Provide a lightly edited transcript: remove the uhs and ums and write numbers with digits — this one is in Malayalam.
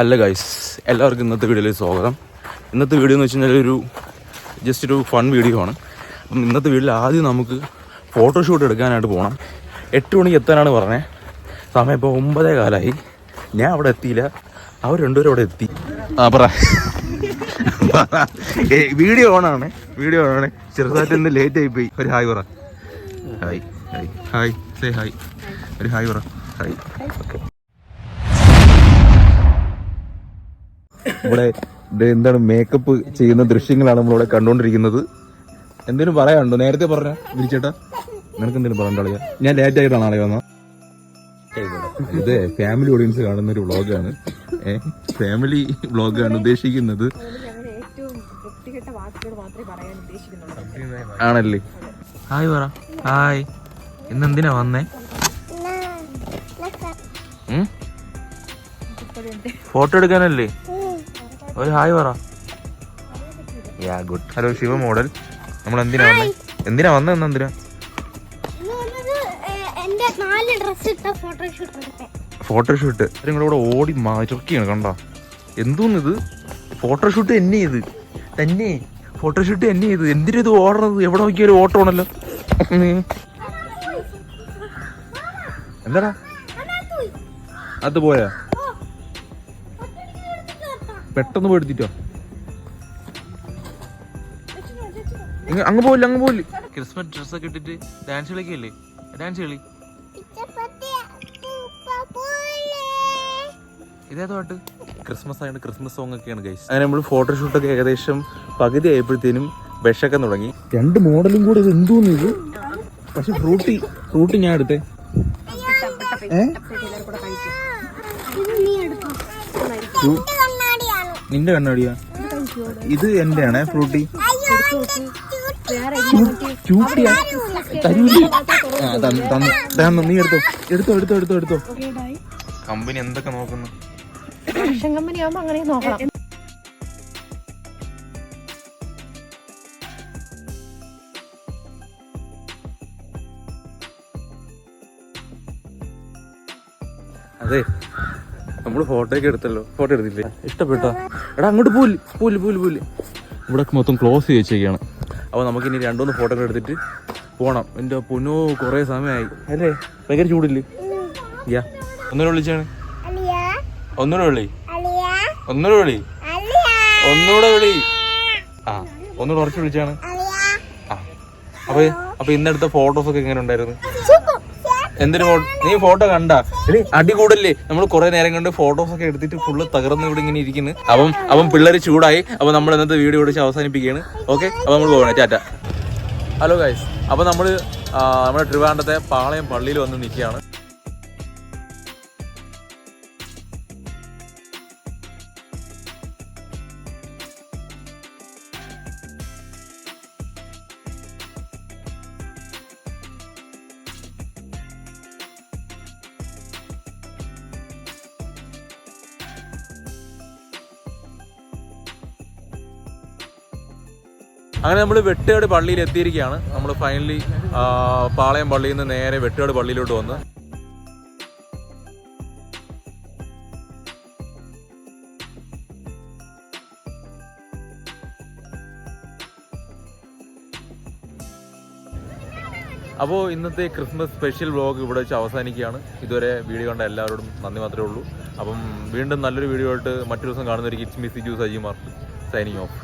ഹലോ ഗൈസ്, എല്ലാവർക്കും ഇന്നത്തെ വീഡിയോയിലേക്ക് സ്വാഗതം. ഇന്നത്തെ വീഡിയോ എന്ന് വെച്ച് കഴിഞ്ഞാൽ ജസ്റ്റ് ഒരു ഫൺ വീഡിയോ ആണ്. അപ്പം ഇന്നത്തെ വീഡിയോയിൽ ആദ്യം നമുക്ക് ഫോട്ടോഷൂട്ട് എടുക്കാനായിട്ട് പോകണം. 8 മണിക്ക് എത്താനാണ് പറഞ്ഞത്. സമയം ഇപ്പോൾ 9:15. ഞാൻ അവിടെ എത്തിയില്ല, അവർ രണ്ടുപേരും അവിടെ എത്തി. പറ വീഡിയോ ഓണാണ്. ചെറുതായിട്ട് ഇന്ന് ലേറ്റ് ആയിപ്പോയി. ഒരു ഹായ് പറ. Hi hi hi say hi. ഒരു ഹായ് പറ. ഹായ്. ഓക്കെ, ഇവിടെ എന്താണ് മേക്കപ്പ് ചെയ്യുന്ന ദൃശ്യങ്ങളാണ് നമ്മളിവിടെ കണ്ടുകൊണ്ടിരിക്കുന്നത്. എന്തെങ്കിലും പറയാനുണ്ടോ? നേരത്തെ പറഞ്ഞ വിരിച്ചേട്ടാ, നിനക്ക് എന്തെങ്കിലും പറയണ്ടോ? ഞാൻ ലേറ്റ് ആയിട്ടാണ് ആളെ വന്നത്. ഇത് ഫാമിലി ഓഡിയൻസ് കാണുന്ന ഒരു വ്ളോഗാണ്. ഫാമിലി വ്ളോഗാണ് ഉദ്ദേശിക്കുന്നത്. ആണല്ലേ? ഹായ് പറ. ഹായ്. ഇന്നെന്തിനാ വന്നേ? ഫോട്ടോ എടുക്കാനല്ലേ? ഒരു ഹായ് പറ. Yeah good. Hello Shiva model. നമ്മൾ എന്തിനാ വന്നേ? എന്തിനാ ഫോട്ടോഷൂട്ട്? നിങ്ങളിവിടെ ഓടി മാറ്റിയാണ് കണ്ട. എന്തോന്നിത്? ഫോട്ടോഷൂട്ട് എന്നെ ചെയ്ത് തന്നെ. ഫോട്ടോഷൂട്ട് എന്നെ ചെയ്ത്. എന്തിനാ ഇത് ഓടണത്? എവിടെ നോക്കിയാലും ഓട്ടോ ആണല്ലോ. എന്താടാ അത് പോയാ? പെട്ടെന്ന് പോയെടുത്തിട്ടോ. അങ്ങ് പോയില്ല. ക്രിസ്മസ് ഡ്രസ്സൊക്കെ ഇട്ടിട്ട് ഡാൻസ് കളിക്കല്ലേ? ഡാൻസ് കളി. ഇതേത് പാട്ട്? ക്രിസ്മസ് ആയതുകൊണ്ട് ക്രിസ്മസ് സോങ് ഒക്കെയാണ് ഗൈസ്. അങ്ങനെ നമ്മൾ ഫോട്ടോഷൂട്ടൊക്കെ ഏകദേശം പകുതി ആയപ്പോഴത്തേനും വിഷക്കാൻ തുടങ്ങി. 2 മോഡലും കൂടെ. ഇത് എന്തോന്ന് ഇത്? പക്ഷെ ഫ്രൂട്ടി ഞാൻ എടുത്തേ. നിന്റെ കണ്ണാടിയാ? ഇത് എന്റെ ആണേ ഫ്രൂട്ടി. ചൂട്ടിയാ? തരൂലേ? നീ എടുത്തോ. കമ്പനി എന്തൊക്കെ നോക്കുന്നു? കമ്പനി ആവുമ്പോ അങ്ങനെ നോക്കണം. അതെ, നമ്മള് ഫോട്ടോ ഒക്കെ എടുത്തല്ലോ. ഫോട്ടോ എടുത്തില്ലേ? ഇഷ്ടപ്പെട്ടോ? എടാ അങ്ങോട്ട് പോല്. ഇവിടെ മൊത്തം ക്ലോസ് ചെയ്ത് വെച്ചേക്കാണ്. അപ്പോൾ നമുക്കിനി 2-3 ഫോട്ടോ ഒക്കെ എടുത്തിട്ട് പോകണം. എൻ്റെ പൊന്നോ, കുറേ സമയമായി അല്ലേ? ഭയങ്കര ചൂടില്ലേ? യാ, ഒന്നുകൂടെ വിളിച്ചാണ്. ഒന്നുകൂടെ വിളി. ആ, ഒന്നുകൂടെ ഉറച്ചു വിളിച്ചാണ്. അപ്പൊ ഇന്നെടുത്ത ഫോട്ടോസ് ഒക്കെ എങ്ങനെ ഉണ്ടായിരുന്നു? എന്തിനു നീ ഫോട്ടോ കണ്ടാ? അടി കൂടല്ലേ? നമ്മൾ കുറെ നേരം കണ്ട് ഫോട്ടോസ് ഒക്കെ എടുത്തിട്ട് ഫുള്ള് തകർന്ന് ഇവിടെ ഇങ്ങനെ ഇരിക്കുന്നു. അവൻ പിള്ളേര് ചൂടായി. അപ്പൊ നമ്മൾ ഇന്നത്തെ വീഡിയോ വിളിച്ച് അവസാനിപ്പിക്കുകയാണ്. ഓക്കെ, അപ്പൊ നമ്മൾ പോകണേ. ടാറ്റ. ഹലോ ഗൈസ്, അപ്പൊ നമ്മുടെ ട്രിവാൻഡ്രത്തെ പാളയം പള്ളിയിൽ വന്ന് നിൽക്കുകയാണ്. അങ്ങനെ നമ്മൾ വെട്ടുകാട് പള്ളിയിൽ എത്തിയിരിക്കുകയാണ്. നമ്മൾ ഫൈനലി പാളയം പള്ളിയിൽ നിന്ന് നേരെ വെട്ടുകാട് പള്ളിയിലോട്ട് വന്ന്. അപ്പോൾ ഇന്നത്തെ ക്രിസ്മസ് സ്പെഷ്യൽ വ്ലോഗ് ഇവിടെ വെച്ച് അവസാനിക്കുകയാണ്. ഇതുവരെ വീഡിയോ കണ്ട എല്ലാവരോടും നന്ദി മാത്രമേ ഉള്ളൂ. അപ്പം വീണ്ടും നല്ലൊരു വീഡിയോ ആയിട്ട് മറ്റൊരു ദിവസം കാണുന്നവർക്ക് it's me Siju Sajimar signing of.